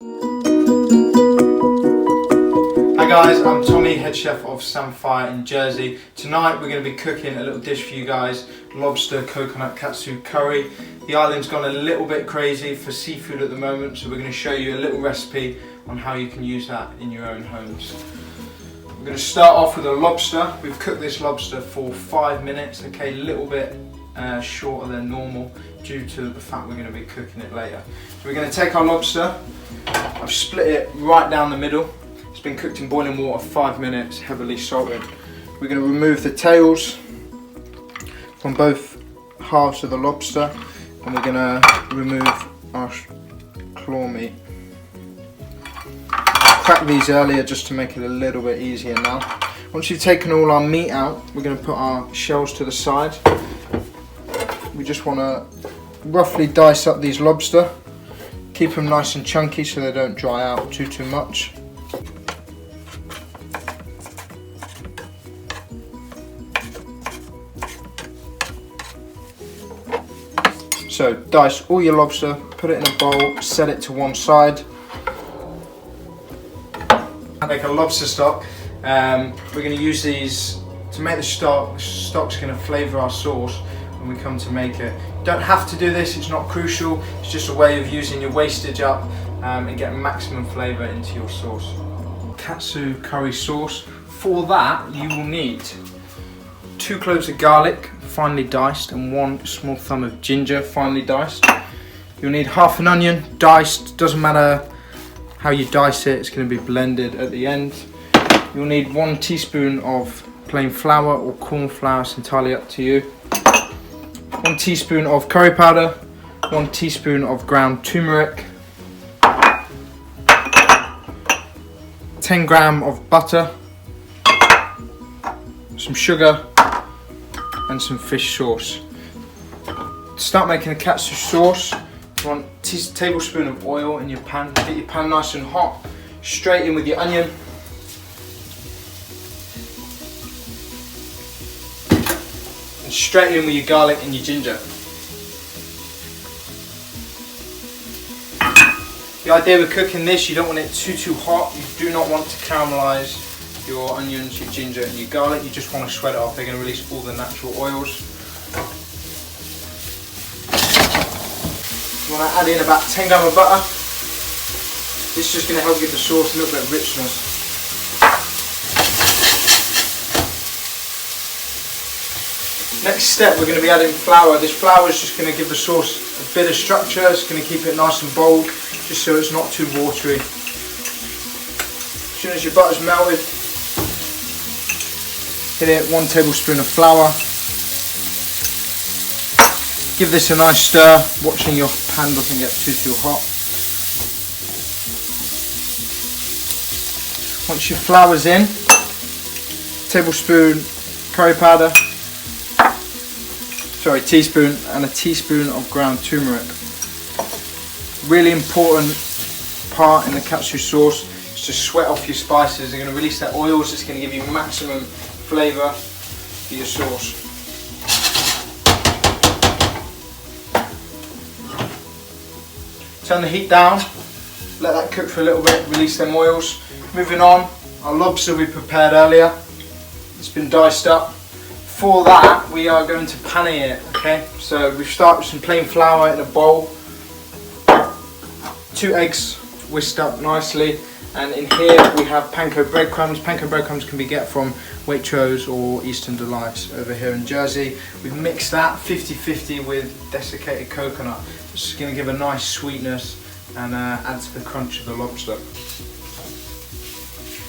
Hi guys, I'm Tommy, head chef of Samphire in Jersey. Tonight we're going to be cooking a little dish for you guys, lobster coconut katsu curry. The island's gone a little bit crazy for seafood at the moment, so we're going to show you a little recipe on how you can use that in your own homes. We're going to start off with a lobster. We've cooked this lobster for 5 minutes, okay, a little bit shorter than normal due to the fact we're going to be cooking it later. So we're going to take our lobster, I've split it right down the middle. It's been cooked in boiling water 5 minutes, heavily salted. We're going to remove the tails from both halves of the lobster, and we're going to remove our claw meat. Cracked these earlier just to make it a little bit easier now. Once you've taken all our meat out, we're going to put our shells to the side. We just want to roughly dice up these lobster. Keep them nice and chunky so they don't dry out too much. So dice all your lobster, put it in a bowl, set it to one side. Make a lobster stock. We're going to use these to make the stock. The stock's going to flavour our sauce when we come to make it. You don't have to do this, it's not crucial. It's just a way of using your wastage up and getting maximum flavour into your sauce. Katsu curry sauce. For that you will need 2 cloves of garlic, finely diced, and 1 small thumb of ginger, finely diced. You'll need half an onion, diced, doesn't matter how you dice it, it's going to be blended at the end. You'll need 1 teaspoon of plain flour or corn flour, it's entirely up to you. 1 teaspoon of curry powder, 1 teaspoon of ground turmeric, 10 gram of butter, some sugar, and some fish sauce. To start making a katsu sauce, you want a tablespoon of oil in your pan. Get your pan nice and hot. Straight in with your onion. And straight in with your garlic and your ginger. The idea with cooking this, you don't want it too hot. You do not want to caramelise your onions, your ginger and your garlic. You just want to sweat it off. They're going to release all the natural oils. You want to add in about 10 gram of butter. This is just going to help give the sauce a little bit of richness. Next step, we're going to be adding flour. This flour is just going to give the sauce a bit of structure. It's going to keep it nice and bold, just so it's not too watery. As soon as your butter's melted, hit it 1 tablespoon of flour. Give this a nice stir, watching your pan doesn't get too hot. Once your flour's in, teaspoon and a teaspoon of ground turmeric. Really important part in the katsu sauce is to sweat off your spices. They're going to release their oils, it's going to give you maximum flavour for your sauce. Turn the heat down, let that cook for a little bit, release them oils. Moving on, our lobster we prepared earlier, it's been diced up. For that, we are going to pane it, okay? So we start with some plain flour in a bowl, 2 eggs whisked up nicely, and in here we have panko breadcrumbs. Panko breadcrumbs can be get from Waitrose or Eastern Delights over here in Jersey. We've mixed that 50-50 with desiccated coconut. This is going to give a nice sweetness and add to the crunch of the lobster.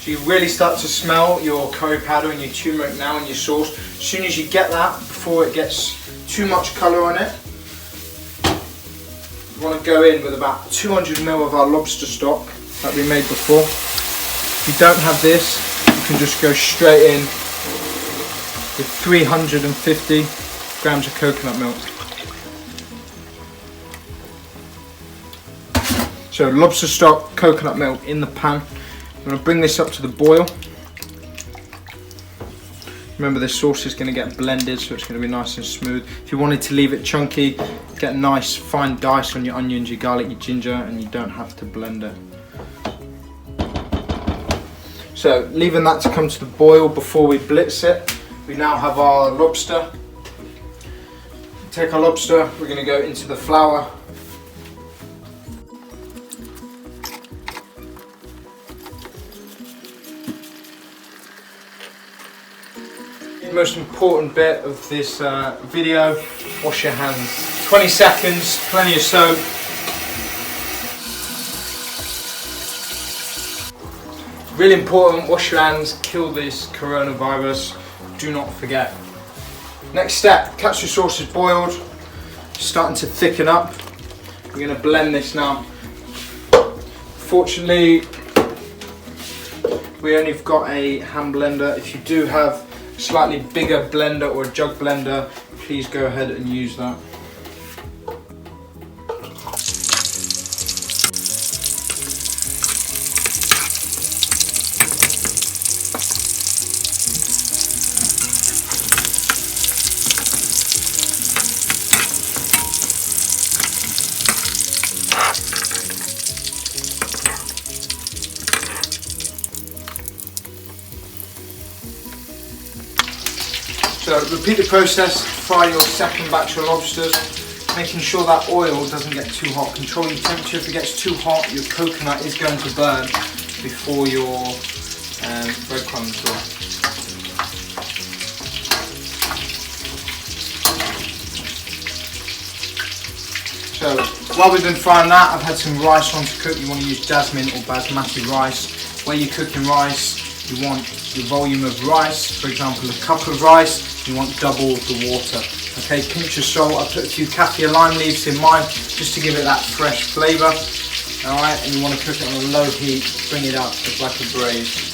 So you really start to smell your curry powder and your turmeric now in your sauce. As soon as you get that, before it gets too much colour on it, you want to go in with about 200 ml of our lobster stock that we made before. If you don't have this, you can just go straight in with 350 grams of coconut milk. So lobster stock, coconut milk in the pan. I'm going to bring this up to the boil. Remember, this sauce is going to get blended, so it's going to be nice and smooth. If you wanted to leave it chunky, get a nice fine dice on your onions, your garlic, your ginger, and you don't have to blend it. So leaving that to come to the boil before we blitz it, we now have our lobster. Take our lobster, we're going to go into the flour. The most important bit of this video, wash your hands. 20 seconds, plenty of soap. Really important, wash your hands, kill this coronavirus, do not forget. Next step, katsu sauce is boiled, starting to thicken up. We're going to blend this now. Fortunately, we only have got a hand blender. If you do have a slightly bigger blender or a jug blender, please go ahead and use that. So repeat the process, fry your second batch of lobsters, making sure that oil doesn't get too hot. Control your temperature. If it gets too hot, your coconut is going to burn before your breadcrumbs go. So while we've been frying that, I've had some rice on to cook. You want to use jasmine or basmati rice. Where you're cooking rice, you want the volume of rice. For example, a cup of rice, you want double the water. Okay, pinch of salt. I put a few kaffir lime leaves in mine just to give it that fresh flavour. Alright, and you want to cook it on a low heat, bring it up just like a braise.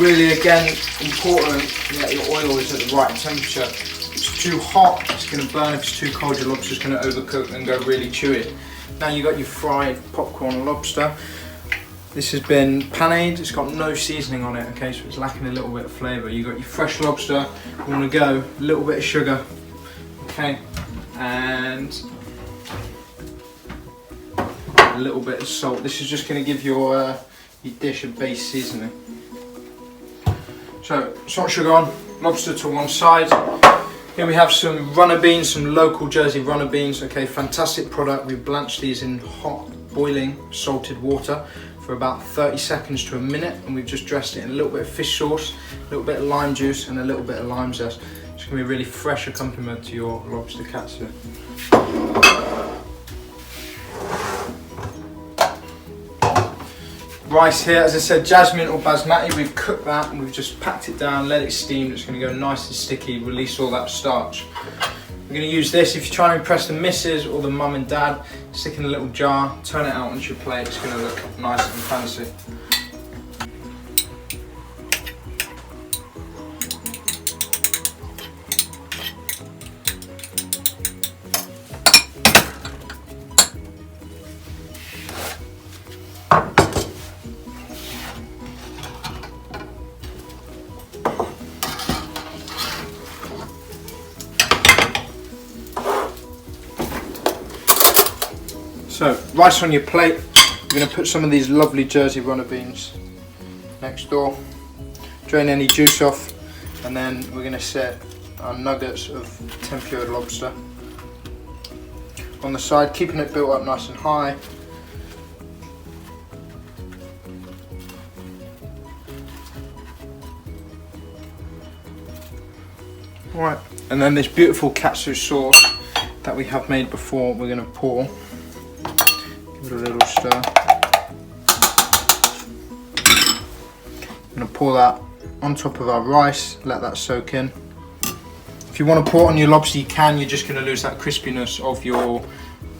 Really, again, important that your oil is at the right temperature. If it's too hot, it's going to burn. If it's too cold, your lobster's going to overcook and go really chewy. Now you've got your fried popcorn lobster. This has been panade. It's got no seasoning on it, okay, so it's lacking a little bit of flavour. You've got your fresh lobster. You want to go a little bit of sugar, okay, and a little bit of salt. This is just going to give your dish a base seasoning. So, salt, sugar on, lobster to one side. Here we have some runner beans, some local Jersey runner beans. Okay, fantastic product. We blanched these in hot, boiling, salted water for about 30 seconds to a minute, and we've just dressed it in a little bit of fish sauce, a little bit of lime juice, and a little bit of lime zest. It's going to be a really fresh accompaniment to your lobster katsu. Rice here, as I said, jasmine or basmati. We've cooked that and we've just packed it down, let it steam. It's going to go nice and sticky, release all that starch. We're going to use this if you're trying to impress the missus or the mum and dad. Stick in a little jar, turn it out onto your plate. It's going to look nice and fancy. So, rice on your plate. We're going to put some of these lovely Jersey runner beans next door. Drain any juice off, and then we're going to set our nuggets of tempered lobster on the side, keeping it built up nice and high. Right, and then this beautiful katsu sauce that we have made before, we're going to pour. Give it a little stir. I'm going to pour that on top of our rice, let that soak in. If you want to pour it on your lobster, you can. You're just going to lose that crispiness of your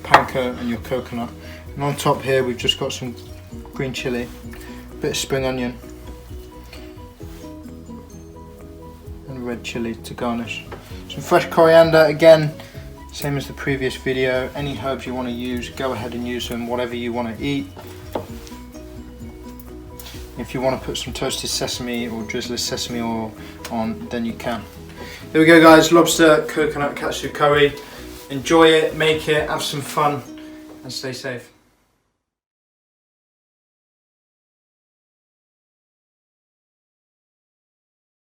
panko and your coconut. And on top here, we've just got some green chilli, a bit of spring onion, and red chilli to garnish. Some fresh coriander, again, same as the previous video. Any herbs you want to use, go ahead and use them, whatever you want to eat. If you want to put some toasted sesame or drizzled sesame oil on, then you can. There we go guys, lobster coconut katsu curry. Enjoy it, make it, have some fun and stay safe.